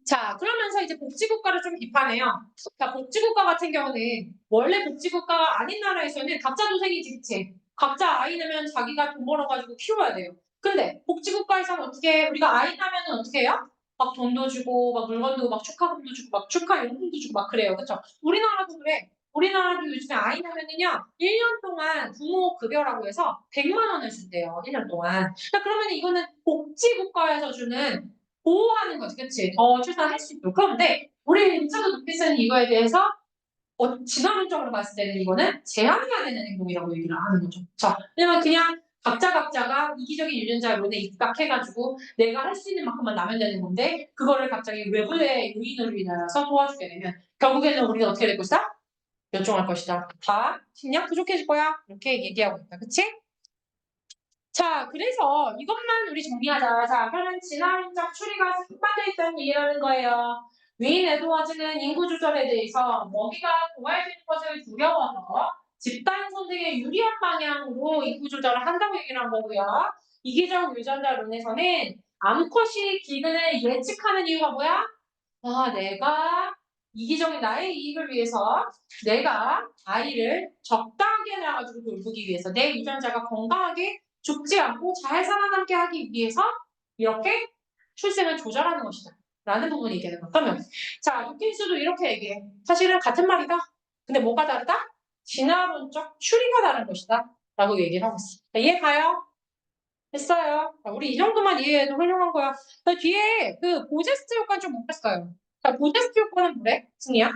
A: 자, 그러면서 이제 복지국가를 좀 비판해요. 자, 복지국가 같은 경우는 원래 복지국가가 아닌 나라에서는 각자 도생이지, 그치? 각자 아이 낳으면 자기가 돈 벌어가지고 키워야 돼요. 근데 복지국가에서는 어떻게 해? 우리가 아이 낳으면 어떻게 해요? 막 돈도 주고, 막 물건도 막 축하금도 주고, 막 축하용품도 주고 막 그래요. 그쵸? 우리나라도 그래. 우리나라도 요즘에 아이 낳으면은요, 1년 동안 부모 급여라고 해서 100만 원을 준대요. 1년 동안. 그러면 이거는 복지국가에서 주는 보호하는 거지, 그치? 더 출산할 수 있도록. 그런데 우리 리차드 도킨스는 이거에 대해서 진화론적으로 봤을 때는 이거는 제한해야 되는 행동이라고 얘기를 하는 거죠. 자, 왜냐면 그냥 각자가 이기적인 유전자론에 입각해가지고 내가 할 수 있는 만큼만 나면 되는 건데 그거를 갑자기 외부의 요인으로 인해서 도와주게 되면 결국에는 우리는 어떻게 될 것이다? 멸종할 것이다. 다 식량 부족해질 거야. 이렇게 얘기하고 있다. 그치? 자, 그래서 이것만 우리 정리하자. 자, 그러면 진화론적 추리가 습관되어 있다는 얘기라는 거예요. 윈 에드워즈는 인구 조절에 대해서 먹이가 고갈되는 것을 두려워서 집단 선택에 유리한 방향으로 인구 조절을 한다고 얘기를 한 거고요. 이기적 유전자론에서는 암컷이 기근을 예측하는 이유가 뭐야? 내가 이기적인 나의 이익을 위해서 내가 아이를 적당하게 낳아가지고 돌보기 위해서 내 유전자가 건강하게 죽지 않고 잘 살아남게 하기 위해서 이렇게 출생을 조절하는 것이다. 라는 부분이 얘기하는 거야. 그러면 자, 도킨스도 이렇게 얘기해. 사실은 같은 말이다. 근데 뭐가 다르다? 진화론적 추리가 다른 것이다. 라고 얘기를 하고 있어. 자, 이해 가요? 됐어요. 자, 우리 이 정도만 이해해도 훌륭한 거야. 자, 뒤에 그 보제스트 효과는 좀 못 봤어요. 자, 보제스트 효과는 뭐래? 승희야?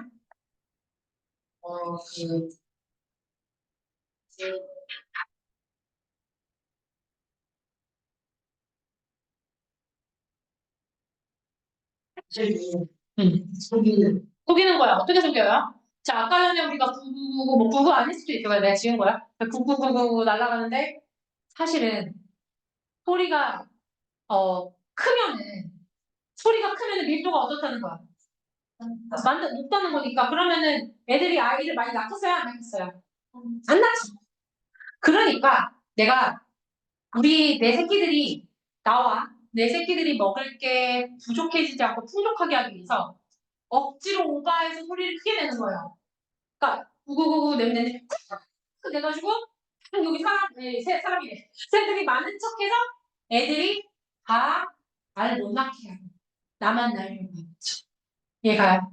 C: 어, 속이는.
A: 속이는 거야. 어떻게 속여요? 자, 아까 전에 우리가 999, 뭐 99 아닐 수도 있어. 내가 지은 거야. 9999 날아가는데 사실은 소리가 크면은 소리가 크면은 밀도가 어떻다는 거야. 높다는 거니까 그러면은 애들이 아이를 많이 낳겠어요? 안 낳겠어요? 안 낳지. 그러니까 내가 우리 내 새끼들이 나와 내 새끼들이 먹을 게 부족해지지 않고 풍족하게 하기 위해서 억지로 오바해서 소리를 크게 내는 거예요. 그러니까 구구구구 내면 내가지고 여기 사람이래. 새들이 많은 척해서 애들이 다 말 못 낳게 하고 나만 낳으려고 하죠. 얘가요.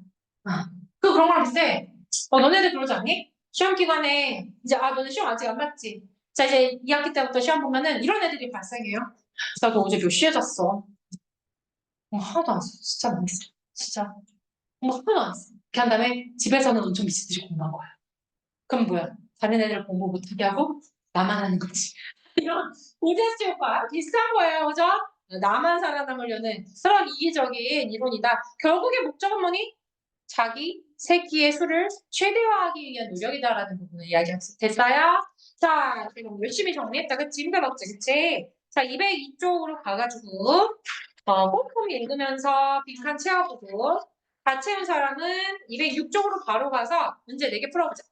A: 그런 거랑 비슷해. 너네들 그러지 않니? 시험 기간에 이제 너네 시험 아직 안 봤지? 자 이제 2학기 때부터 시험 보면은 이런 애들이 발생해요. 나도 어제 몇 시에 잤어? 하나도 안 했어. 진짜 모르겠어. 진짜. 하나도 안 했어. 이렇게 한 다음에 집에서는 엄청 미치듯이 공부한 거야. 그럼 뭐야? 다른 애들 공부 못하게 하고 나만 하는 거지. 이런 오제스 효과 비슷한 거예요. 그죠? 나만 살아남으려는 그런 이기적인 이론이다. 결국의 목적은 뭐니? 자기 새끼의 수를 최대화하기 위한 노력이다라는 부분을 이야기할 수 됐어요? 자, 지금 열심히 정리했다. 그치? 힘들었지? 그치? 자, 202쪽으로 가가지고 꼼꼼히 읽으면서 빈칸 채워보고 다 채운 사람은 206쪽으로 바로 가서 문제 4개 풀어보자.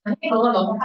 A: 아니, 너가 너무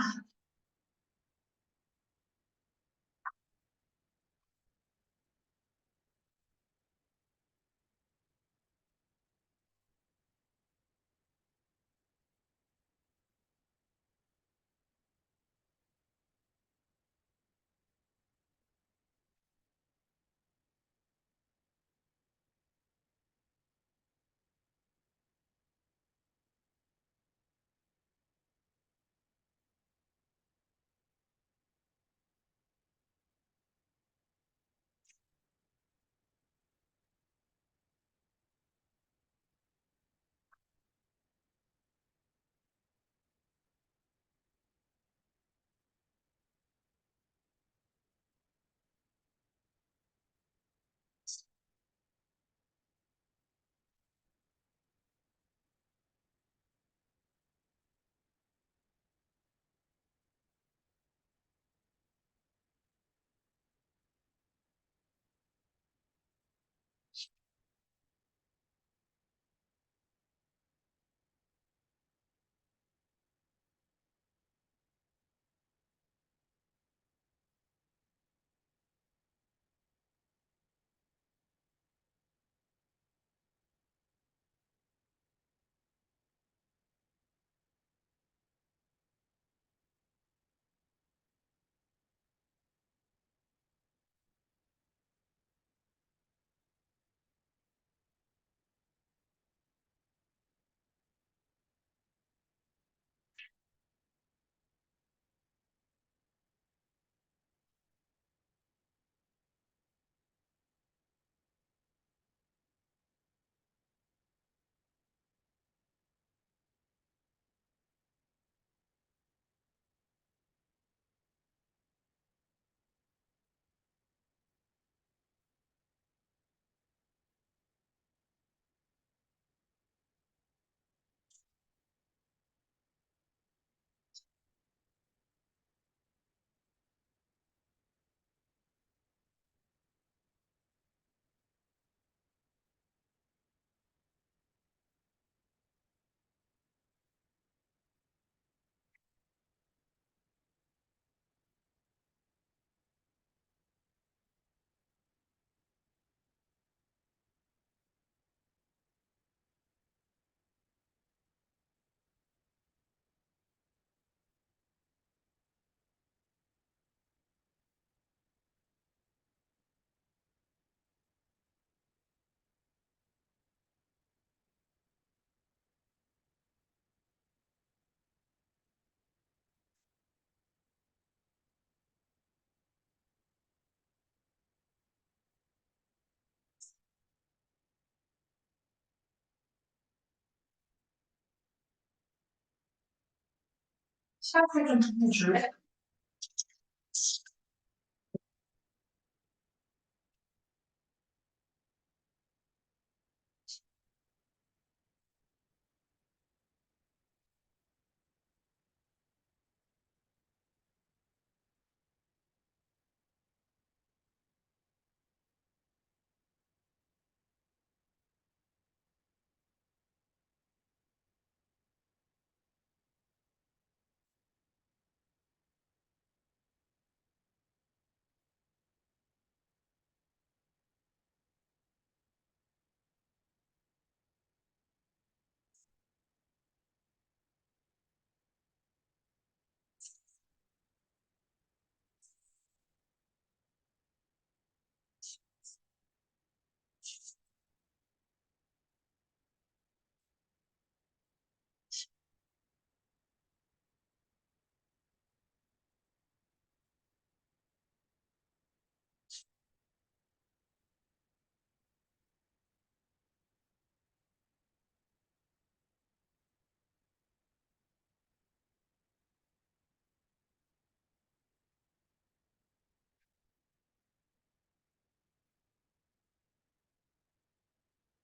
A: 시간을 좀 줄래?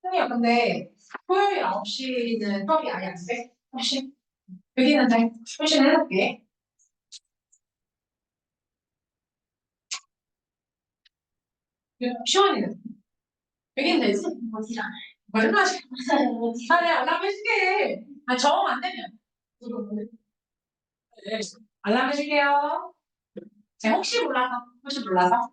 A: 승희야, 근데 토요일 9시는 수업이 아예 안 돼? 혹시? 여기는 돼. 훨씬 해볼게. 시원이는? 여기는 되지?
B: 어디라?
A: 얼마나 시
B: 어디라?
A: 아, 내가 알람 해줄게. 아, 정 안 되면. 네. 알람 해줄게요. 제가 혹시 몰라서.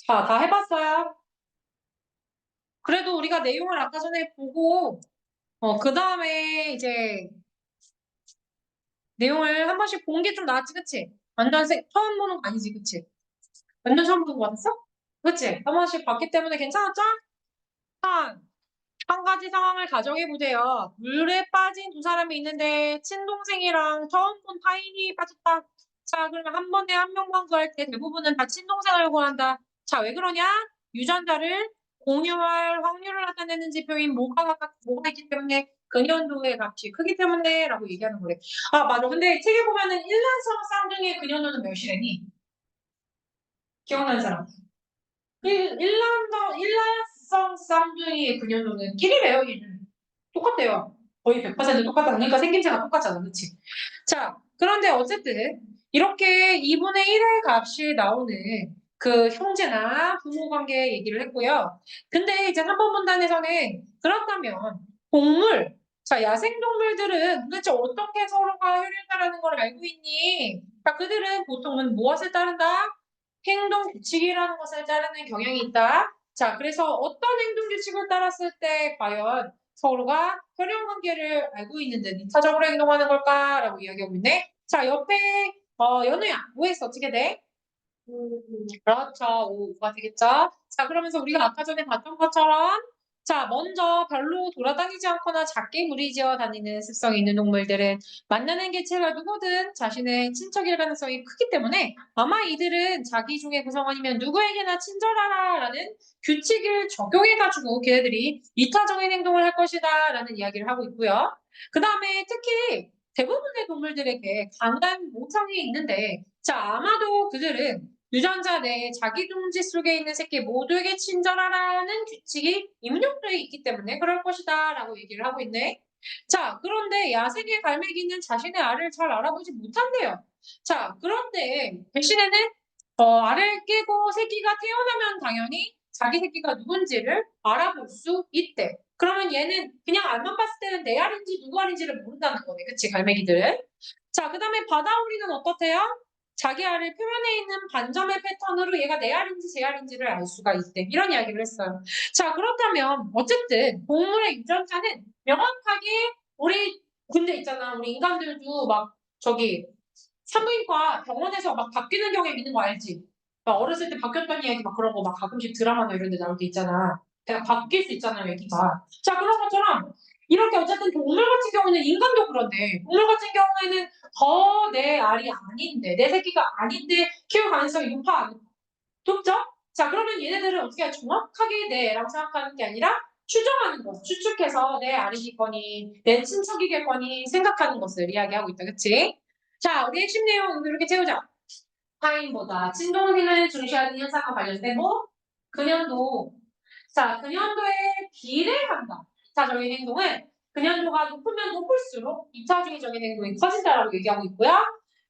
A: 자, 다 해봤어요. 그래도 우리가 내용을 아까 전에 보고, 그 다음에 이제 내용을 한 번씩 본 게 좀 나았지, 그치? 완전 처음 보는 거 아니지, 그치? 완전 처음 보는 거 같았어? 그치? 한 번씩 봤기 때문에 괜찮았죠? 한, 한 가지 상황을 가정해 보세요. 물에 빠진 두 사람이 있는데 친동생이랑 처음 본 타인이 빠졌다. 자, 그러면 한 번에 한 명만 구할 때 대부분은 다 친동생을 구한다. 자, 왜 그러냐? 유전자를 공유할 확률을 나타내는 지표인 뭐가 있기 때문에 근연도의 값이 크기 때문에라고 얘기하는 거래. 아, 맞아. 근데 책에 보면은 일란성 쌍둥이의 근연도는 몇이래니? 기억나는 사람? 일란성 쌍둥이의 근연도는 1이래요, 얘는. 똑같대요. 거의 100% 똑같다. 그러니까 생김새가 똑같잖아. 그치? 자, 그런데 어쨌든 이렇게 2분의 1의 값이 나오는 그 형제나 부모 관계 얘기를 했고요. 근데 이제 3번 문단에서는 그렇다면 동물, 자, 야생동물들은 도대체 어떻게 서로가 혈연하라는 걸 알고 있니? 자, 그들은 보통은 무엇을 따른다? 행동 규칙이라는 것을 따르는 경향이 있다. 자, 그래서 어떤 행동 규칙을 따랐을 때 과연 서로가 혈연 관계를 알고 있는데 이타적으로 행동하는 걸까라고 이야기하고 있네. 자, 옆에 연우야, OS 어떻게 돼? 그렇죠. 5가 되겠죠. 자, 그러면서 우리가 아까 전에 봤던 것처럼 자, 먼저 별로 돌아다니지 않거나 작게 무리지어 다니는 습성이 있는 동물들은 만나는 개체가 누구든 자신의 친척일 가능성이 크기 때문에 아마 이들은 자기 중에 구성원이면 누구에게나 친절하라라는 규칙을 적용해가지고 걔네들이 이타적인 행동을 할 것이다라는 이야기를 하고 있고요. 그 다음에 특히 대부분의 동물들에게 강한 모성이 있는데 자, 아마도 그들은 유전자 내에 자기 둥지 속에 있는 새끼 모두에게 친절하라는 규칙이 입력되어 있기 때문에 그럴 것이다 라고 얘기를 하고 있네. 자, 그런데 야생의 갈매기는 자신의 알을 잘 알아보지 못한대요. 자, 그런데 대신에는 알을 깨고 새끼가 태어나면 당연히 자기 새끼가 누군지를 알아볼 수 있대. 그러면 얘는 그냥 알만 봤을 때는 내 알인지 누구 알인지를 모른다는 거네. 그치, 갈매기들은. 자, 그 다음에 바다오리는 어떻대요? 자기 알을 표면에 있는 반점의 패턴으로 얘가 내 알인지 제 알인지를 알 수가 있대. 이런 이야기를 했어요. 자, 그렇다면 어쨌든 동물의 유전자는 명확하게 우리 근데 있잖아. 우리 인간들도 막 저기 산부인과 병원에서 막 바뀌는 경향 있는 거 알지? 막 어렸을 때 바뀌었던 이야기 막 그런 거 막 가끔씩 드라마나 이런 데 나올 때 있잖아. 그냥 바뀔 수 있잖아요, 얘기가. 자, 그런 것처럼 이렇게 어쨌든 동물 같은 경우는 인간도 그런데 동물 같은 경우에는 내 알이 아닌데 내 새끼가 아닌데 키울 가능성이 높아. 높죠? 자, 그러면 얘네들은 어떻게 정확하게 내 애라고 생각하는 게 아니라 추정하는 것, 추측해서 내 아니겠거니, 내 친척이겠거니 생각하는 것을 이야기하고 있다. 그치? 자, 우리 핵심 내용 이렇게 채우자. 타인보다 친동생을 중시하는 현상과 관련되고 근연도. 자, 근연도에 비례한다. 이타적인 행동은 근연도가 높으면 높을수록 이타주의적인 행동이 커진다라고 얘기하고 있고요.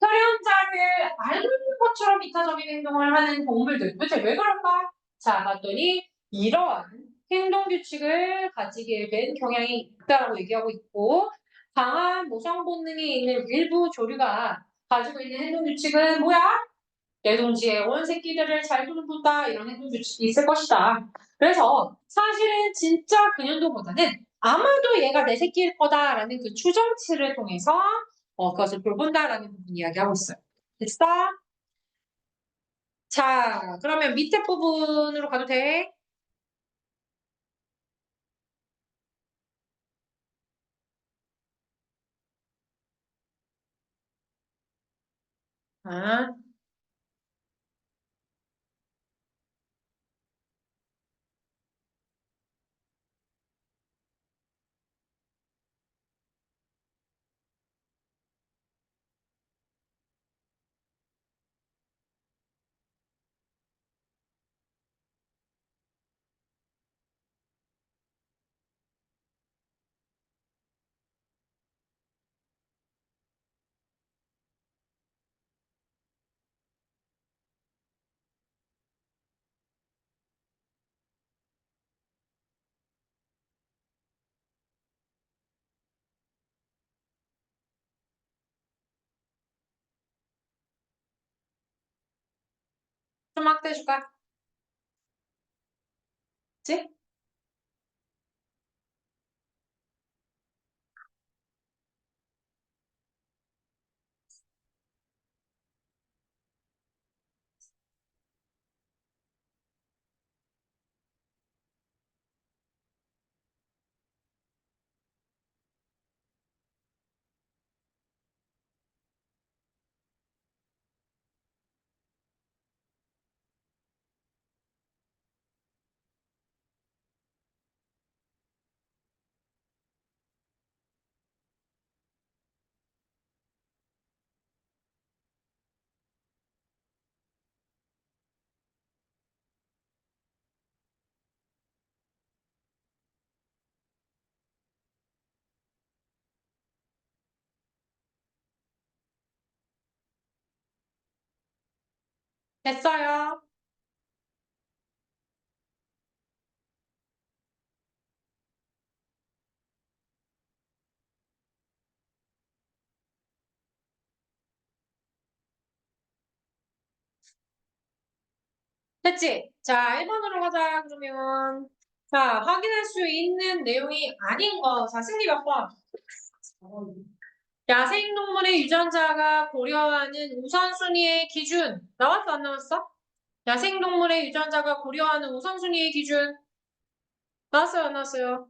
A: 혈연자를 알고 있는 것처럼 이타적인 행동을 하는 동물들. 도대체 왜 그럴까? 자, 봤더니 이러한 행동 규칙을 가지게 된 경향이 있다라고 얘기하고 있고 강한 모성 본능이 있는 일부 조류가 가지고 있는 행동 규칙은 뭐야? 내동지에 온 새끼들을 잘 돌본다 이런 행동 규칙이 있을 것이다. 그래서 사실은 진짜 근연도보다는 아마도 얘가 내 새끼일 거다라는 그 추정치를 통해서 그것을 돌본다라는 부분 이야기하고 있어요. 됐어? 자, 그러면 밑에 부분으로 가도 돼? 아, 좀 확대해줄까? 그치? 됐어요. 됐지? 자, 1번으로 가자, 그러면. 자, 확인할 수 있는 내용이 아닌 거. 자, 승리 몇 번? 야생동물의 유전자가 고려하는 우선순위의 기준. 나왔어, 안 나왔어? 야생동물의 유전자가 고려하는 우선순위의 기준. 나왔어요, 안 나왔어요?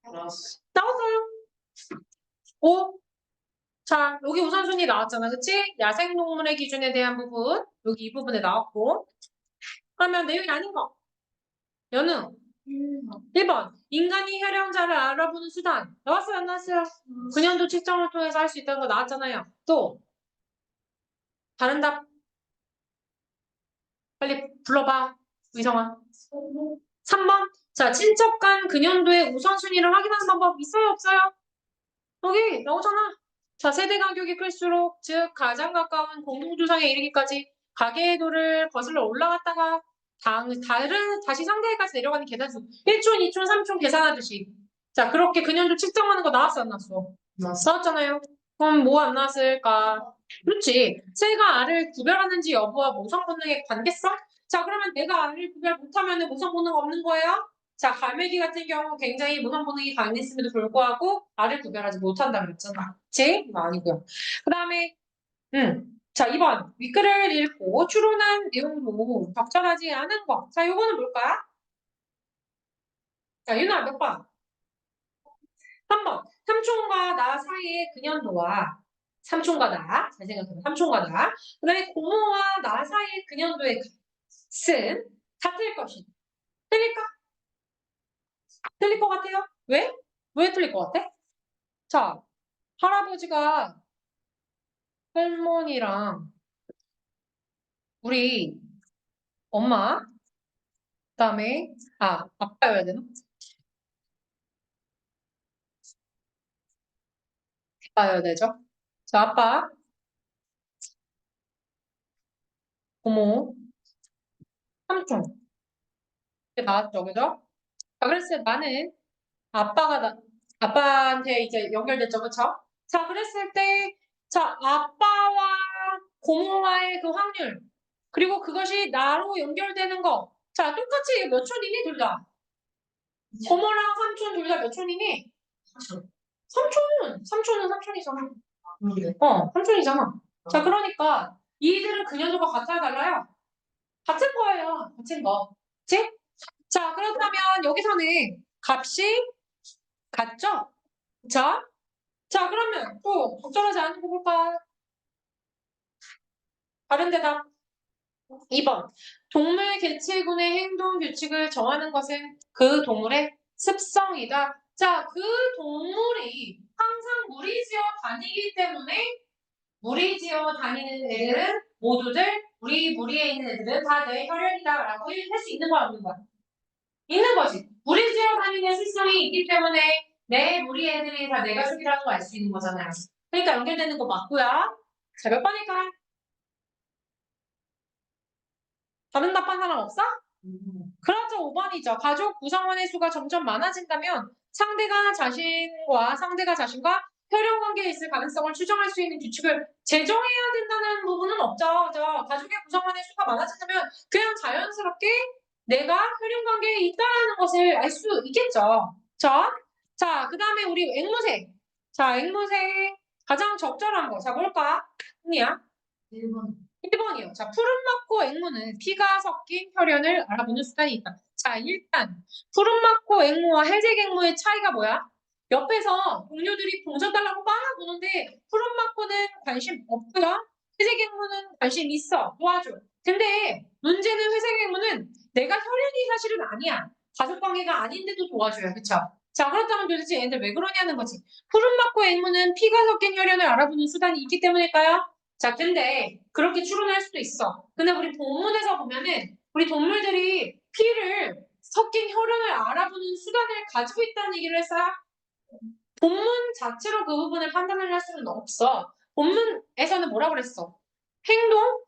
C: 알았어.
A: 나왔어요. 오. 자, 여기 우선순위 나왔잖아, 그치? 야생동물의 기준에 대한 부분. 여기 이 부분에 나왔고. 그러면 내용이 아닌 거. 연우. 1번. 인간이 혈연자를 알아보는 수단. 나왔어요, 안 나왔어요? 근연도 측정을 통해서 할 수 있다는 거 나왔잖아요. 또 다른 답 빨리 불러봐. 의성아. 3번. 자, 친척 간 근연도의 우선순위를 확인하는 방법 있어요, 없어요? 여기 나오잖아. 자, 세대 간격이 클수록 즉 가장 가까운 공동조상에 이르기까지 가계도를 거슬러 올라갔다가 다시 상대까지 내려가는 계단수 1촌, 2촌, 3촌 계산하듯이. 자, 그렇게 근연도 측정하는 거 나왔어, 안 나왔어? 나왔잖아요. 그럼 뭐 안 나왔을까? 그렇지. 새가 알을 구별하는지 여부와 모성 본능의 관계성? 자, 그러면 내가 알을 구별 못하면 모성 본능 없는 거예요? 자, 갈매기 같은 경우 굉장히 모성 본능이 강했음에도 불구하고 알을 구별하지 못한다 그랬잖아. 그치? 이거 아니고요. 그 다음에 자, 2번. 윗글을 읽고 추론한 내용으로 적절하지 않은 거. 자, 요거는 뭘까? 자, 윤아 몇 번? 3번. 삼촌과 나 사이의 근연도와 삼촌과 나, 잘 생각해봐. 삼촌과 나. 그 다음에 고모와 나 사이의 근연도의 값은 같을 것이다. 틀릴까? 틀릴 것 같아요? 왜? 왜 틀릴 것 같아? 자, 할아버지가 할머니랑 우리 엄마, 그다음에 아빠여야 되나? 아빠여야 되죠. 자, 아빠, 고모, 삼촌. 이렇게 나왔죠, 그죠? 자, 그랬을 때 나는 아빠한테 이제 연결됐죠, 그쵸? 자, 그랬을 때, 자, 아빠와 고모와의 그 확률, 그리고 그것이 나로 연결되는 거. 자, 똑같이 몇 촌이니, 둘 다? 고모랑 삼촌 둘 다 몇 촌이니? 삼촌은 삼촌이잖아. 삼촌이잖아. 자, 그러니까 이들은 그녀들과 같아야 달라요. 같은 거예요. 같은 거. 그치? 자, 그렇다면 여기서는 값이 같죠? 자, 자, 그러면 또 적절하지 않은 거 볼까? 다른 대답. 2번. 동물 개체군의 행동 규칙을 정하는 것은 그 동물의 습성이다. 자, 그 동물이 항상 무리지어 다니기 때문에 무리지어 다니는 애들은 모두들 우리 무리에 있는 애들은 다 내 혈연이다라고 할 수 있는 거야, 없는 거야? 있는 거지. 무리지어 다니는 습성이 있기 때문에 내 무리 애들이 다 내 가족이라는 거 알 수 있는 거잖아요. 그러니까 연결되는 거 맞고요. 자, 몇 번일까? 다른 답한 사람 없어? 그렇죠. 5번이죠. 가족 구성원의 수가 점점 많아진다면 상대가 자신과 혈연 관계에 있을 가능성을 추정할 수 있는 규칙을 제정해야 된다는 부분은 없죠. 저 가족의 구성원의 수가 많아지면 그냥 자연스럽게 내가 혈연 관계에 있다라는 것을 알 수 있겠죠. 자, 그 다음에 우리 앵무새. 자, 앵무새 가장 적절한 거. 자, 뭘까? 언니야?
B: 1번.
A: 1번이요. 자, 푸른막고 앵무는 피가 섞인 혈연을 알아보는 수단이 있다. 자, 일단 푸른막고 앵무와 회색 앵무의 차이가 뭐야? 옆에서 동료들이 봉져달라고 막 보는데 푸른막고는 관심 없고요. 회색 앵무는 관심 있어. 도와줘. 근데 문제는 회색 앵무는 내가 혈연이 사실은 아니야. 가족관계가 아닌데도 도와줘요. 그쵸? 자, 그렇다면 도대체 얘들 왜 그러냐는 거지. 푸른막고 앵무는 피가 섞인 혈연을 알아보는 수단이 있기 때문일까요? 자, 근데 그렇게 추론할 수도 있어. 근데 우리 본문에서 보면은 우리 동물들이 피를 섞인 혈흔을 알아보는 수단을 가지고 있다는 얘기를 했어요. 본문 자체로 그 부분을 판단을 할 수는 없어. 본문에서는 뭐라고 그랬어? 행동,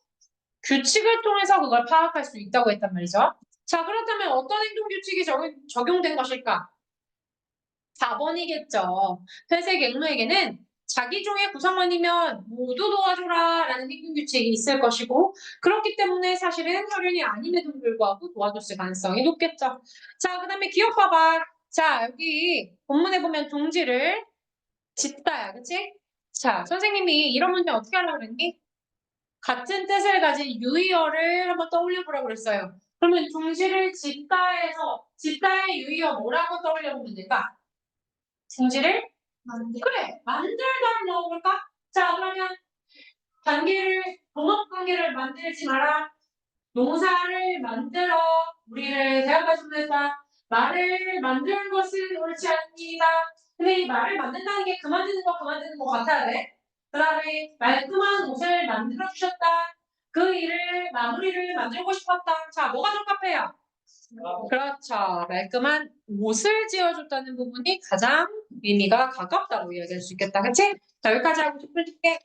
A: 규칙을 통해서 그걸 파악할 수 있다고 했단 말이죠. 자, 그렇다면 어떤 행동 규칙이 적용된 것일까? 4번이겠죠. 회색 앵무에게는 자기 종의 구성원이면 모두 도와줘라 라는 행동 규칙이 있을 것이고 그렇기 때문에 사실은 혈연이 아님에도 불구하고 도와줬을 가능성이 높겠죠. 자, 그 다음에 기억 봐봐. 자, 여기 본문에 보면 둥지를 짓다야, 그치? 자, 선생님이 이런 문제 어떻게 하려고 그랬니? 같은 뜻을 가진 유의어를 한번 떠올려보라고 그랬어요. 그러면 둥지를 짓다에서 짓다의 유의어 뭐라고 떠올려보면 될까? 둥지를 그래, 만들다를 넣어볼까? 자, 그러면 동업관계를 만들지 마라. 농사를 만들어 우리를 대학가족에다 말을 만드는 것은 옳지 않습니다. 근데 이 말을 만든다는 게 그만두는 거 같아야 돼. 그 다음에 말끔한 옷을 만들어 주셨다. 그 일을 마무리를 만들고 싶었다. 자, 뭐가 적합해요? 그렇죠. 말끔한 옷을 지어줬다는 부분이 가장 의미가 가깝다고 이야기할 수 있겠다. 그치? 자, 여기까지 하고 10분 줄게.